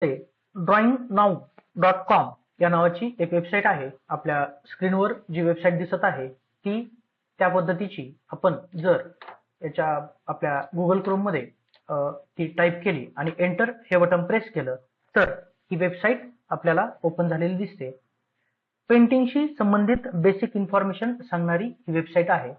drawingnow.com या नावाची एक वेबसाईट आहे. आपल्या स्क्रीनवर जी वेबसाईट दिसत आहे ती त्या पद्धतीची आपण जर याच्या आपल्या गुगल क्रोम मध्ये ती टाईप केली आणि एंटर हे बटन प्रेस केलं तर ही वेबसाईट आपल्याला ओपन झालेली दिसते. पेंटिंगशी संबंधित बेसिक इन्फॉर्मेशन सांगणारी ही वेबसाईट आहे.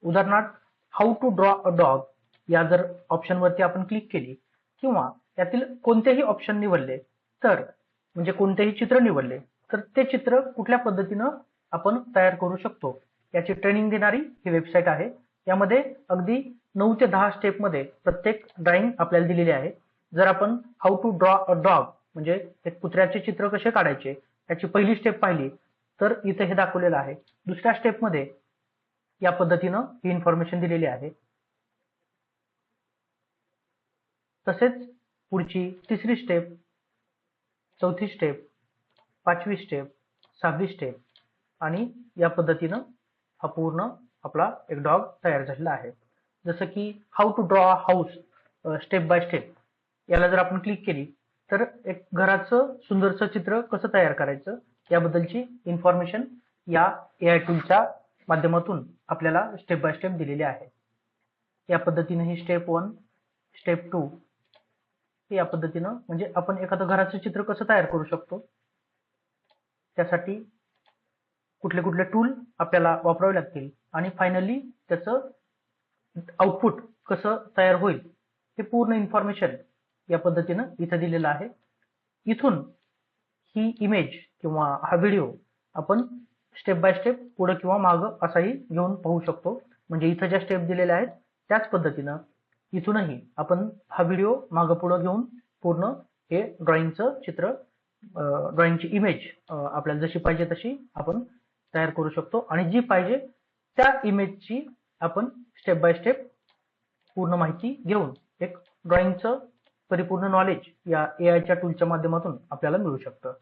उदाहरणार्थ how to draw a dog या जर ऑप्शनवरती आपण क्लिक केली किंवा यातील कोणतेही ऑप्शन निवडले तर म्हणजे कोणतेही चित्र निवडले तर ते चित्र कुठल्या पद्धतीनं आपण तयार करू शकतो याची ट्रेनिंग देणारी ही वेबसाईट आहे. यामध्ये अगदी 9 ते 10 स्टेप मध्ये प्रत्येक ड्रॉइंग आपल्याला दिलेली आहे. जर आपण how to draw a dog म्हणजे एक कुत्र्याचे चित्र कसे काढायचे याची पहिली स्टेप पाहिली तर इथे हे दाखवलेलं आहे. दुसऱ्या स्टेप मध्ये या पद्धतीनं ही इन्फॉर्मेशन दिलेली आहे. तसेच पुढची तिसरी स्टेप, चौथी स्टेप, पाचवी स्टेप, 6वी स्टेप आणि या पद्धतीनं हा पूर्ण आपला एक डॉग तयार झालेला आहे. जसं की how to draw a house step by step याला जर आपण क्लिक केली तर एक घराचं सुंदरसं चित्र कसं तयार करायचं याबद्दलची इन्फॉर्मेशन या AI टूलच्या माध्यमातून आपल्याला स्टेप बाय स्टेप दिलेली आहे. या पद्धतीने ही स्टेप 1, स्टेप 2 या पद्धतीनं म्हणजे आपण एखादं घराचं चित्र कसं तयार करू शकतो त्यासाठी कुठले कुठले टूल आपल्याला वापरावे लागतील आणि फायनली त्याचं आउटपुट कसं तयार होईल हे पूर्ण इन्फॉर्मेशन या पद्धतीनं इथे दिलेलं आहे. इथून ही इमेज किंवा हा व्हिडिओ आपण स्टेप बाय स्टेप पुढे किंवा मागं असाही घेऊन पाहू शकतो. म्हणजे इथं ज्या स्टेप दिलेल्या आहेत त्याच पद्धतीनं इथूनही आपण हा व्हिडिओ मागं पुढे घेऊन पूर्ण हे ड्रॉइंगचं चित्र ड्रॉइंगची इमेज आपल्याला जशी पाहिजे तशी आपण तयार करू शकतो आणि जी पाहिजे त्या इमेजची आपण स्टेप बाय स्टेप पूर्ण माहिती घेऊन एक ड्रॉइंगचं परिपूर्ण नॉलेज या AI च्या टूलच्या माध्यमातून आपल्याला मिळू शकतं.